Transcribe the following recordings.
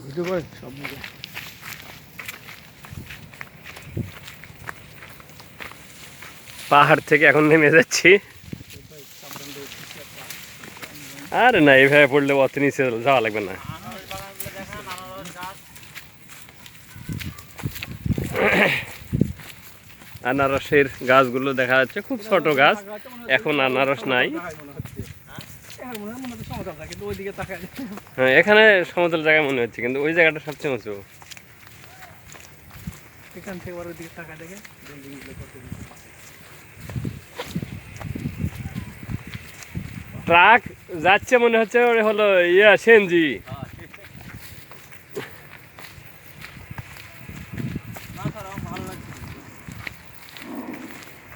Video করে সব পাহাড় থেকে এখন নেমে যাচ্ছি। আরে না, এইভাবে পড়লে অত নিচে যাওয়া লাগবে না। আনারসের গাছগুলো দেখা যাচ্ছে, খুব ছোট গাছ, এখন আনারস নাই। হ্যাঁ, এখানে সমতল জায়গা মনে হচ্ছে, কিন্তু ওই জায়গাটা সবচেয়ে উঁচু। এখান থেকে ওর দিকে তাকা দেখে ট্রাক যাচ্ছে মনে হচ্ছে, হলো সেনজি।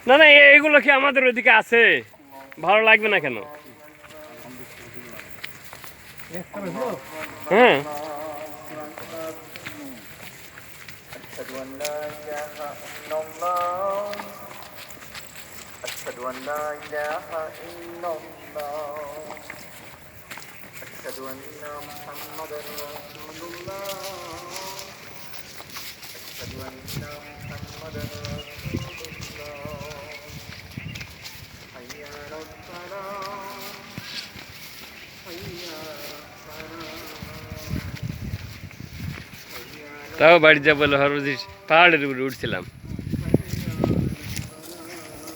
না না, এগুলো কি আমাদের ওইদিকে আছে? ভালো লাগবে না কেন? হ্যাঁ, তাও বাড়ি যাবো, পাহাড়ের উপরে উঠছিলাম।